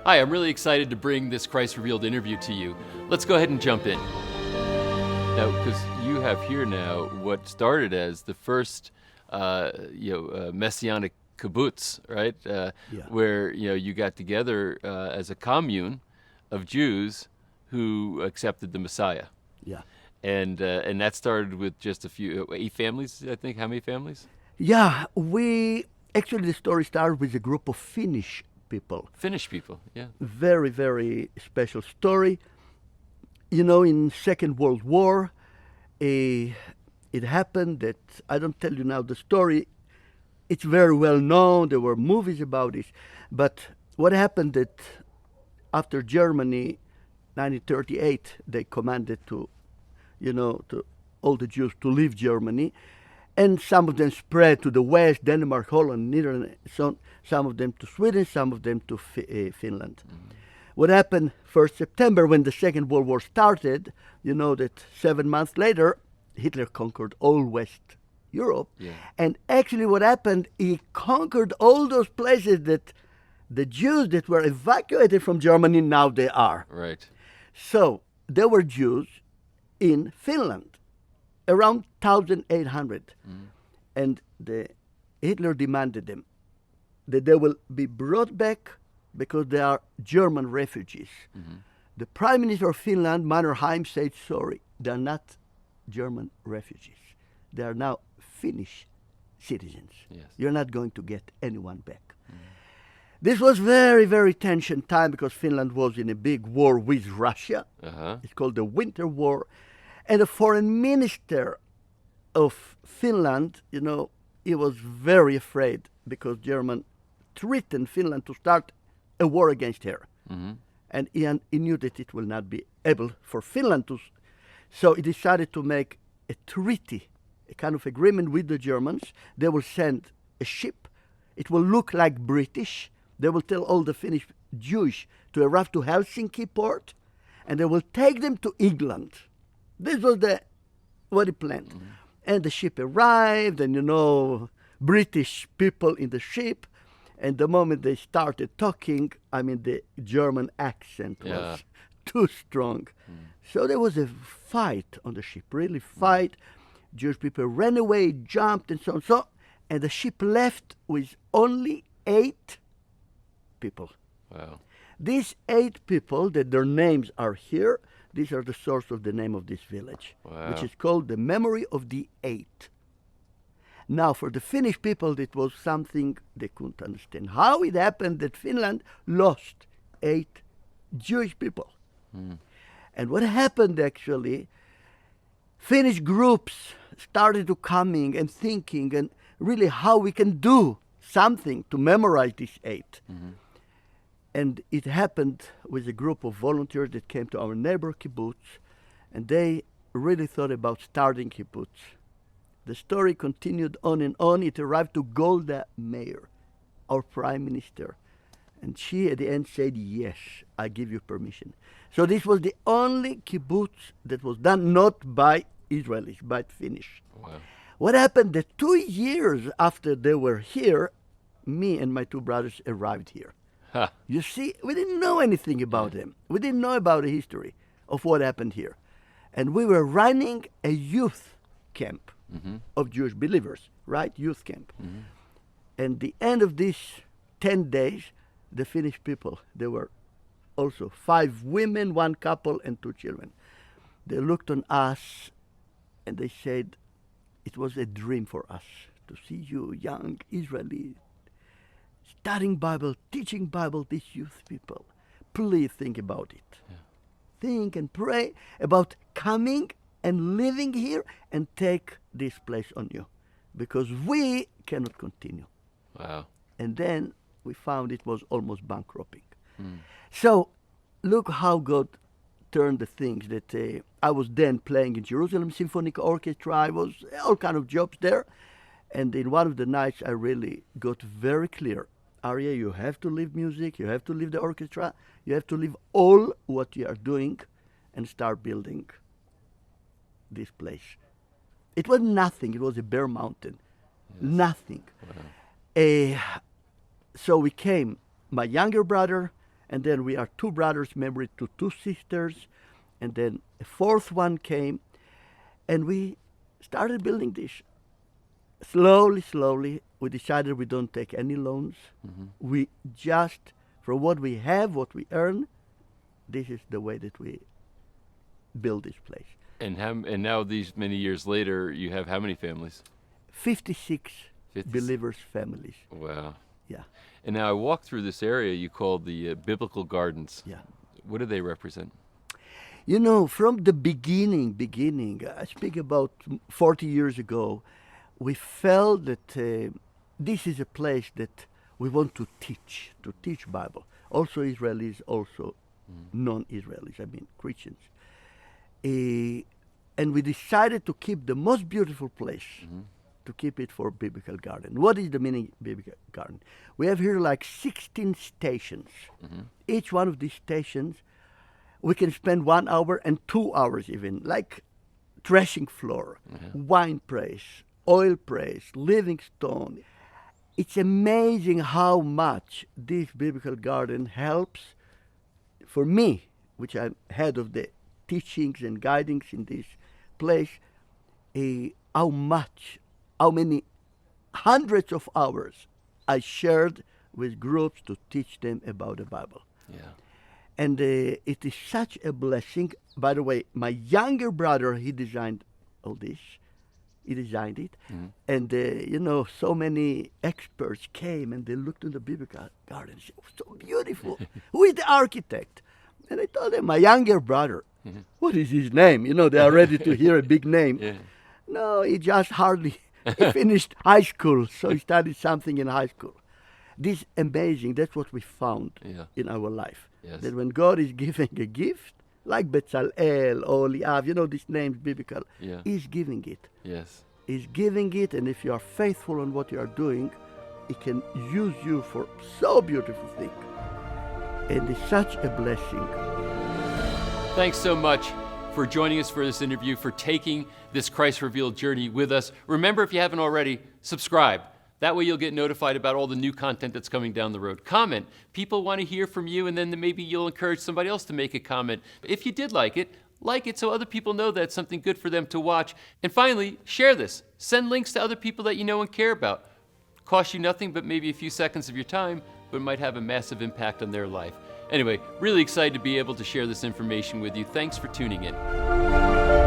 Hi, I'm really excited to bring this Christ Revealed interview to you. Let's go ahead and jump in. Now, because you have here now what started as the first, Messianic kibbutz, right? Where you got together as a commune of Jews who accepted the Messiah. Yeah. And that started with just a few, 8 families, I think. How many families? Yeah, actually the story started with a group of Finnish people. Finnish people, yeah. Very, very special story. In Second World War, it happened that, I don't tell you now the story, it's very well known, there were movies about it, but what happened that after Germany, 1938, they commanded to all the Jews to leave Germany, and some of them spread to the west, Denmark, Holland, Netherlands, some of them to Sweden, some of them to Finland. Mm-hmm. What happened 1st September when the Second World War started, that 7 months later, Hitler conquered all West Europe. Yeah. And actually what happened, he conquered all those places that the Jews that were evacuated from Germany, now they are. Right. So there were Jews in Finland, around 1,800. Mm. And Hitler demanded them that they will be brought back because they are German refugees. Mm-hmm. The Prime Minister of Finland, Mannerheim, said, sorry, they're not German refugees. They are now Finnish citizens. Yes. You're not going to get anyone back. Mm. This was very, very tension time because Finland was in a big war with Russia. Uh-huh. It's called the Winter War. And the foreign minister of Finland, he was very afraid because German threatened Finland to start a war against her. Mm-hmm. And he knew that it will not be able for Finland to. So he decided to make a treaty, a kind of agreement with the Germans. They will send a ship. It will look like British. They will tell all the Finnish Jewish to arrive to Helsinki port, and they will take them to England. This was what he planned. Mm-hmm. And the ship arrived, and British people in the ship. And the moment they started talking, the German accent was too strong. Mm. So there was a fight on the ship, really fight. Mm. Jewish people ran away, jumped, and so on. And the ship left with only 8 people. Wow. These 8 people, that their names are here, these are the source of the name of this village, which is called the Memory of the 8. Now, for the Finnish people, it was something they couldn't understand. How it happened that Finland lost 8 Jewish people. Mm. And what happened, actually, Finnish groups started to coming and thinking and really how we can do something to memorize these 8. Mm-hmm. And it happened with a group of volunteers that came to our neighbor kibbutz, and they really thought about starting kibbutz. The story continued on and on. It arrived to Golda Meir, our prime minister. And she at the end said, yes, I give you permission. So this was the only kibbutz that was done not by Israelis, but Finnish. Wow. What happened that 2 years after they were here, me and my 2 brothers arrived here. Huh. You see, we didn't know anything about them. We didn't know about the history of what happened here. And we were running a youth camp. Mm-hmm. Of Jewish believers, right? Youth camp. Mm-hmm. And the end of these 10 days, the Finnish people, there were also 5 women, 1 couple, and 2 children. They looked on us and they said, it was a dream for us to see you, young Israelis, studying Bible, teaching Bible, these youth people. Please think about it. Yeah. Think and pray about coming and living here and take this place on you, because we cannot continue. Wow. And then we found it was almost bankrupting. Mm. So look how God turned the things that I was then playing in Jerusalem Symphonic Orchestra. I was all kind of jobs there. And in one of the nights, I really got very clear. Arie, you have to leave music. You have to leave the orchestra. You have to leave all what you are doing and start building this place. It was nothing. It was a bare mountain. Yes. Nothing. Wow. So we came, my younger brother and then we are two brothers married to two sisters, and then a fourth one came, and we started building this. Slowly, we decided we don't take any loans. We just, from what we have, what we earn, this is the way that we build this place. And now these many years later, you have how many families? 56 believers' families. Wow. Yeah. And now I walked through this area you called the Biblical Gardens. Yeah. What do they represent? You know, from the beginning, I speak about 40 years ago, we felt that this is a place that we want to teach Bible. Also Israelis, also non-Israelis, I mean Christians. And we decided to keep the most beautiful place, to keep it for Biblical Garden. What is the meaning Biblical Garden? We have here like 16 stations. Each one of these stations, we can spend 1 hour and 2 hours even, like threshing floor, wine press, oil press, living stone. It's amazing how much this Biblical Garden helps for me, which I'm head of the teachings and guidings in this place, how many hundreds of hours I shared with groups to teach them about the Bible. Yeah. And it is such a blessing. By the way, my younger brother, he designed all this. He designed it. And, you know, so many experts came and they looked at the Biblical Garden. It was so beautiful. Who is the architect? And I told them, my younger brother. What is his name? You know, they are ready to hear a big name. No, he just he finished high school, so he studied something in high school. This amazing, that's what we found in our life. Yes. That when God is giving a gift, like Betzalel or Liav, you know these names biblical, He's giving it. Yes. He's giving it, and if you are faithful on what you are doing, He can use you for so beautiful thing. And it's such a blessing. Thanks so much for joining us for this interview, for taking this Christ Revealed journey with us. Remember, if you haven't already, subscribe. That way you'll get notified about all the new content that's coming down the road. Comment. People want to hear from you, and then maybe you'll encourage somebody else to make a comment. If you did like it so other people know that it's something good for them to watch. And finally, share this. Send links to other people that you know and care about. Cost you nothing but maybe a few seconds of your time, but it might have a massive impact on their life. Anyway, really excited to be able to share this information with you. Thanks for tuning in.